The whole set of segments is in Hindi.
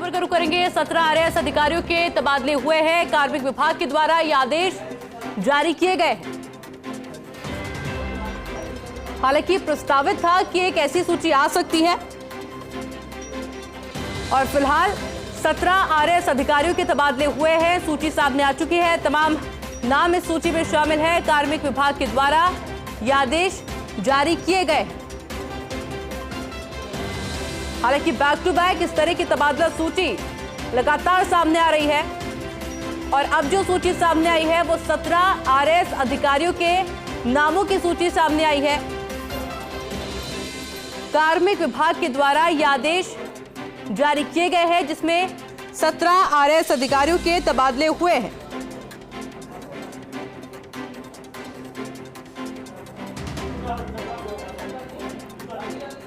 खबर का रुख करेंगे। 17 आरएएस अधिकारियों के तबादले हुए हैं। कार्मिक विभाग के द्वारा ये आदेश जारी किए गए हैं। हालांकि प्रस्तावित था कि एक ऐसी सूची आ सकती है और फिलहाल 17 आरएएस अधिकारियों के तबादले हुए हैं। सूची सामने आ चुकी है। तमाम नाम इस सूची में शामिल है। कार्मिक विभाग के द्वारा ये आदेश जारी किए गए। हालांकि बैक टू बैक इस तरह की तबादला सूची लगातार सामने आ रही है और अब जो सूची सामने आई है वो 17 आरएएस अधिकारियों के नामों की सूची सामने आई है। कार्मिक विभाग के द्वारा ये आदेश जारी किए गए हैं जिसमें 17 आरएएस अधिकारियों के तबादले हुए हैं।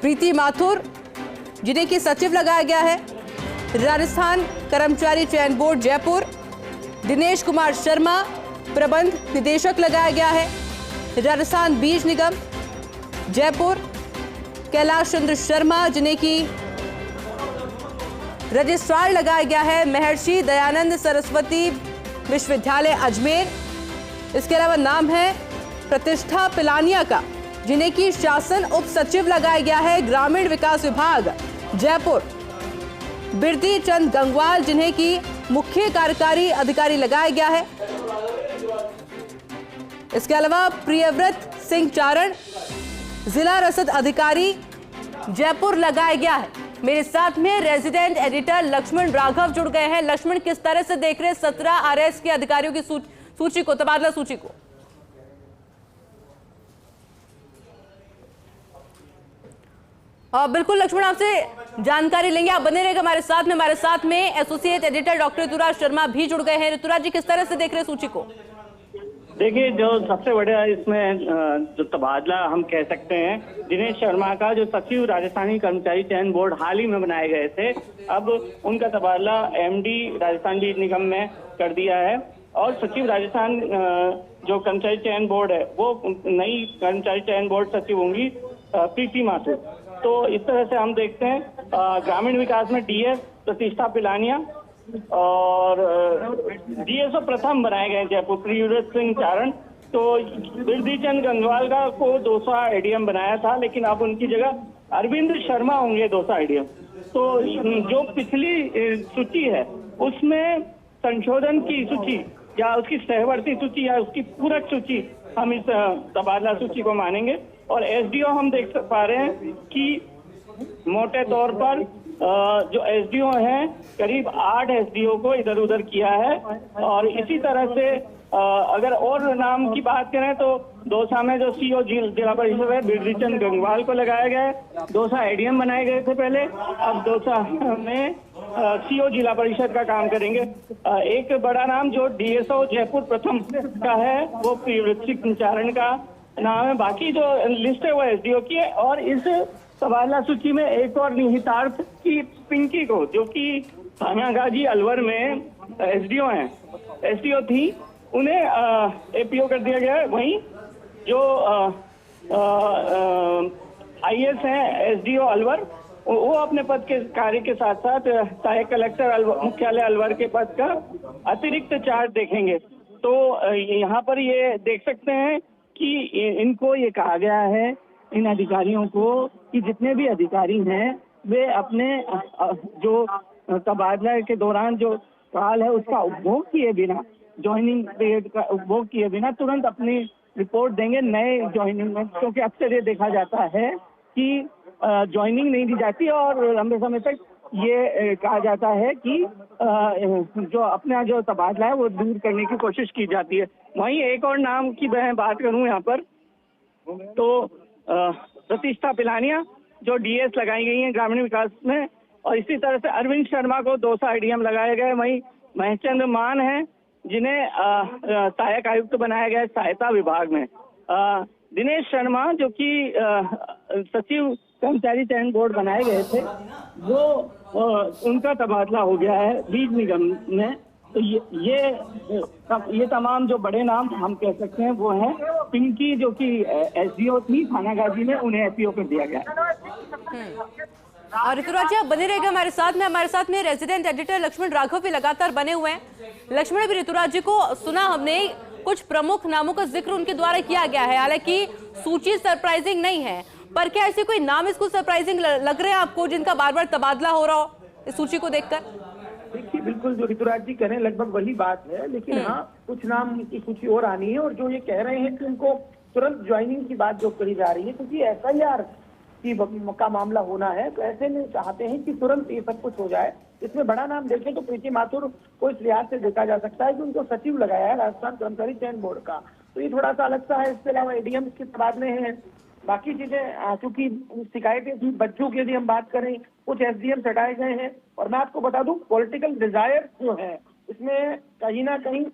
प्रीति माथुर जिन्हें की सचिव लगाया गया है, राजस्थान कर्मचारी चयन बोर्ड जयपुर। दिनेश कुमार शर्मा प्रबंध निदेशक लगाया गया है, राजस्थान बीज निगम जयपुर। कैलाश चंद्र शर्मा जिन्हें की रजिस्ट्रार लगाया गया है, महर्षि दयानंद सरस्वती विश्वविद्यालय अजमेर। इसके अलावा नाम है प्रतिष्ठा पिलानिया का जिन्हें की शासन उप सचिव लगाया गया है, ग्रामीण विकास विभाग जयपुर। बिरदी चंद गंगवाल जिन्हें की मुख्य कार्यकारी अधिकारी लगाया गया है। इसके अलावा प्रियव्रत सिंह चारण जिला रसद अधिकारी जयपुर लगाया गया है। मेरे साथ में रेजिडेंट एडिटर लक्ष्मण राघव जुड़ गए हैं। लक्ष्मण, किस तरह से देख रहे हैं 17 आरएएस के अधिकारियों की सूची को, तबादला सूची को? बिल्कुल लक्ष्मण, आपसे जानकारी लेंगे। आप बने रहेगा हमारे साथ में associate editor doctor Rituraj Sharma भी जुड़ गए हैं। ऋतुराज जी, किस तरह से देख रहे हैं सूची को? देखिए, जो सबसे बड़ा इसमें जो तबादला हम कह सकते हैं, दिनेश शर्मा का जो सचिव राजस्थानी कर्मचारी चयन बोर्ड हाल ही में बनाए गए थे, अब उनका तबादला एमडी राजस्थान बीज निगम में कर दिया है और सचिव राजस्थान जो कर्मचारी चयन बोर्ड है वो नई कर्मचारी चयन बोर्ड सचिव होंगी प्रीति माथुर। तो इस तरह से हम देखते हैं ग्रामीण विकास में डीएस प्रतिष्ठा पिलानिया और डीएसओ प्रथम बनाए गए जयपुर प्रियव्रत सिंह चारण। तो बिरदी चंद गंगवाल का को 200 एडीएम बनाया था, लेकिन अब उनकी जगह अरविंद शर्मा होंगे 200 एडीएम। तो जो पिछली सूची है उसमें संशोधन की सूची या उसकी सहवर्ती सूची या उसकी पूरक सूची हम इस तबादला सूची को मानेंगे। और एसडीओ हम देख पा रहे हैं कि मोटे तौर पर जो एसडीओ हैं करीब 8 एसडीओ को इधर उधर किया है। और इसी तरह से अगर और नाम की बात करें तो दौसा में जो सीओ जिला परिषद है बिरदी चंद गंगवाल को लगाया गया है। दौसा एडीएम बनाए गए थे पहले, अब दौसा में सीओ जिला परिषद का काम करेंगे। एक बड़ा नाम जो डीएसओ जयपुर प्रथम का है वो प्रियव्रत सिंह चारण का नाम है। बाकी जो लिस्ट है वो एसडीओ की है। और इस तबादला सूची में एक और निहितार्थ की पिंकी को, जो कि थानागाजी अलवर में एसडीओ हैं, एसडीओ थी, उन्हें एपीओ कर दिया गया है। वहीं जो आईएएस हैं एसडीओ अलवर, वो अपने पद के कार्य के साथ साथ सहायक कलेक्टर मुख्यालय अलवर के पद का अतिरिक्त चार्ज देखेंगे। तो यहाँ पर ये देख सकते हैं कि इनको ये कहा गया है, इन अधिकारियों को, कि जितने भी अधिकारी हैं वे अपने जो तबादला के दौरान जो काल है उसका उपभोग किए बिना, ज्वाइनिंग पीरियड का उपभोग किए बिना तुरंत अपनी रिपोर्ट देंगे नए ज्वाइनिंग में। क्योंकि अक्सर ये देखा जाता है कि ज्वाइनिंग नहीं दी जाती और लंबे समय तक ये कहा जाता है कि जो अपना जो तबादला है वो दूर करने की कोशिश की जाती है। वहीं एक और नाम की मैं बात करूं यहाँ पर तो प्रतिष्ठा पिलानिया जो डीएस लगाई गई हैं ग्रामीण विकास में, और इसी तरह से अरविंद शर्मा को 200 एडीएम लगाए गए। वहीं महेशचंद्र मान हैं जिन्हें सहायक आयुक्त बनाया गया है सहायता विभाग में। दिनेश शर्मा जो कि सचिव कर्मचारी चयन बोर्ड बनाए गए थे, वो उनका तबादला हो गया है बीज निगम में। तो ये तमाम जो बड़े नाम हम कह सकते हैं वो हैं। पिंकी जो कि एसडीओ थी थानागाजी में, उन्हें एसडीओ कर दिया गया। और ऋतुराज जी, आप बने रहेगा हमारे साथ में रेजिडेंट एडिटर लक्ष्मण राघव भी लगातार बने हुए हैं। लक्ष्मण, भी ऋतुराज जी को सुना हमने, कुछ प्रमुख नामों का जिक्र उनके द्वारा किया गया है, हालांकि सूची सरप्राइजिंग नहीं है, पर क्या ऐसे कोई नाम इसको सरप्राइजिंग लग रहे हैं आपको जिनका बार बार तबादला हो रहा हो इस सूची को देखकर? देखिए, बिल्कुल जो ऋतुराज जी कह रहे हैं लगभग वही बात है, लेकिन हाँ कुछ नाम की सूची और आनी है। और जो ये कह रहे हैं कि उनको तुरंत ज्वाइनिंग की बात जो कही जा रही है, क्योंकि SIR का मामला होना है, तो ऐसे में चाहते हैं कि तुरंत ये सब कुछ हो जाए। इसमें बड़ा नाम देखें तो प्रीति माथुर को इस लिहाज से देखा जा सकता है कि उनको सचिव लगाया है राजस्थान कर्मचारी चयन बोर्ड का, तो ये थोड़ा सा अलग सा है। इसके अलावा ADM के तबादले हैं, बाकी चीजें क्योंकि शिकायतें थी बच्चों की, यदि हम बात करें कुछ SDM हटाए गए हैं। और मैं आपको बता दूं, पॉलिटिकल डिजायर जो है इसमें कहीं ना कहीं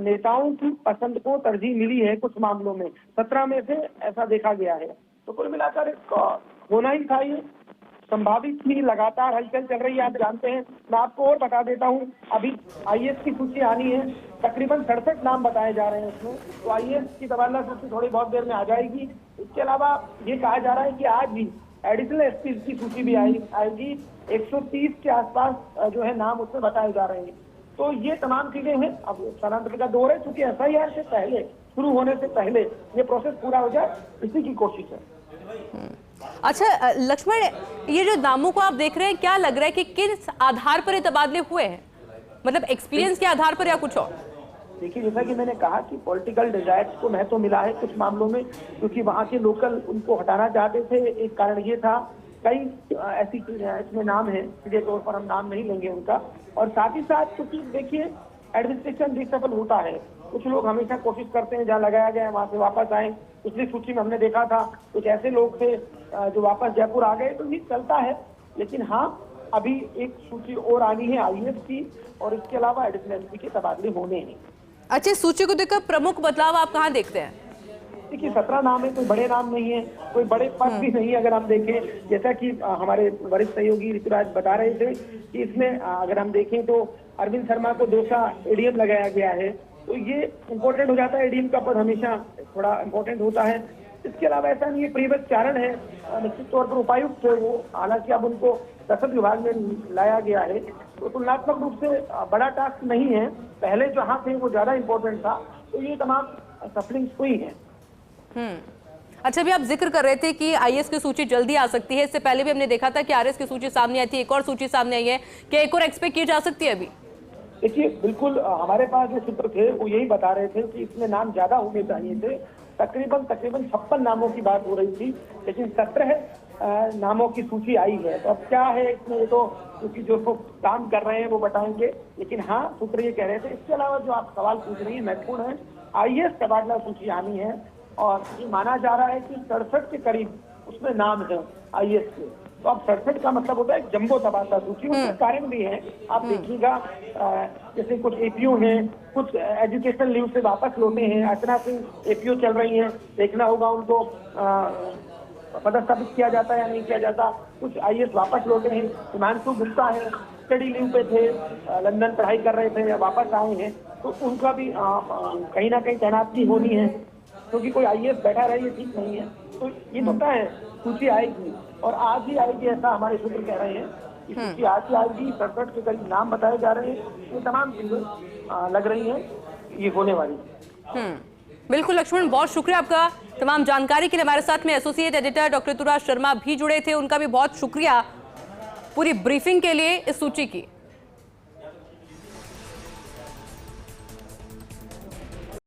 नेताओं की पसंद को तरजीह मिली है कुछ मामलों में, 17 में से ऐसा देखा गया है। तो कुल मिलाकर होना ही था, ये संभावित थी, लगातार हलचल चल रही है, आप जानते हैं। मैं आपको और बता देता हूं, अभी IAS की सूची आनी है, तकरीबन 67 नाम बताए जा रहे हैं इसमें, तो IAS की तबादला सूची थोड़ी बहुत देर में आ जाएगी। इसके अलावा ये कहा जा रहा है कि आज भी एडिशनल SP की सूची भी आएगी, 130 के आसपास जो है नाम उसमें बताए जा रहे हैं। तो ये तमाम चीजें हैं। अब स्थानांतरण का दौर है, चूंकि SIR से पहले, शुरू होने से पहले ये प्रोसेस पूरा हो जाए, इसी की कोशिश है। अच्छा लक्ष्मण, ये जो नामों को आप देख रहे हैं, क्या लग रहा है कि किस आधार पर ये तबादले हुए हैं? मतलब एक्सपीरियंस के आधार पर या कुछ और? देखिए, जैसा कि मैंने कहा कि पॉलिटिकल डिजायर्स को महत्व मिला है कुछ मामलों में, क्योंकि वहां के लोकल उनको हटाना चाहते थे। एक कारण ये था, कई ऐसी इसमें नाम है, सीधे तौर पर हम नाम नहीं लेंगे उनका। और साथ ही साथ क्योंकि देखिए एडमिनिस्ट्रेशन रिसफल होता है, कुछ लोग हमेशा कोशिश करते हैं जहाँ लगाया गया है वहां से वापस आए। पिछली सूची में हमने देखा था कुछ ऐसे लोग थे जो वापस जयपुर आ गए, तो ये चलता है। लेकिन हाँ, अभी एक सूची और आनी है IAS की, और इसके अलावा एडिशनल SP के तबादले होने हैं। अच्छा, सूची को देखकर प्रमुख बदलाव आप कहाँ देखते हैं? देखिए, 17 नाम है, कोई बड़े नाम नहीं है, कोई बड़े पद भी नहीं है। अगर हम देखें, जैसा कि हमारे वरिष्ठ सहयोगी ऋतुराज बता रहे थे कि इसमें अगर हम देखें तो अरविंद शर्मा को दोसा ADM लगाया गया है, तो ये इम्पोर्टेंट हो जाता है। ADM का पद हमेशा थोड़ा इम्पोर्टेंट होता है। इसके अलावा ऐसा नहीं है, प्रियव्रत चारण है, निश्चित तौर पर उपायुक्त है वो, हालांकि अब उनको रसद विभाग में लाया गया है, तो तुलनात्मक रूप से बड़ा टास्क नहीं है। पहले जहाँ थे वो ज्यादा इम्पोर्टेंट था, तो ये तमाम सफलिंग्स हुई है। अच्छा, अभी आप जिक्र कर रहे थे कि IAS की सूची जल्दी आ सकती है, इससे पहले भी हमने देखा था कि RS की सूची सामने आई थी, एक और सूची सामने आई है, क्या एक और एक्सपेक्ट की जा सकती है अभी? देखिए, बिल्कुल हमारे पास जो सूत्र थे वो यही बता रहे थे कि इसमें नाम ज्यादा होने चाहिए थे। तकरीबन 56 नामों की बात हो रही थी, लेकिन 17 नामों की सूची आई है। तो अब क्या है इसमें, ये तो क्योंकि जो काम कर रहे हैं वो बताएंगे, लेकिन हाँ सूत्र ये कह रहे थे। इसके अलावा जो आप सवाल पूछ रही है महत्वपूर्ण है, IAS तबादला सूची आनी है, और ये माना जा रहा है कि 67 के करीब उसमें नाम है IAS के। तो अब 67 का मतलब होता है जंबो तबादला सूची। उसका कारण भी है, आप देखिएगा, जैसे कुछ APO हैं, कुछ एजुकेशन लीव से वापस लौटे हैं। अर्चना सिंह APO चल रही हैं, देखना होगा उनको पदस्थापित किया जाता है या नहीं किया जाता। कुछ IAS वापस लौटे हैं। हिमांशु गुप्ता है, स्टडी लीव पे थे, लंदन पढ़ाई कर रहे थे या वापस आए हैं, तो उनका भी कहीं ना कहीं तैनाती होनी है, क्योंकि कोई IAS बैठा रहे ये ठीक नहीं है। तो ये तो है, सूची आएगी और आज ही आएगी, ऐसा हमारे सूत्र कह रहे हैं कि सूची आज ही आएगी। 67 के करीब नाम बताए जा रहे हैं। ये तमाम चीजें लग रही हैं ये होने वाली। बिल्कुल लक्ष्मण, बहुत शुक्रिया आपका तमाम जानकारी के लिए। हमारे साथ में associate editor doctor Rituraj Sharma भी जुड़े थे, उनका भी बहुत शुक्रिया पूरी ब्रीफिंग के लिए इस सूची की।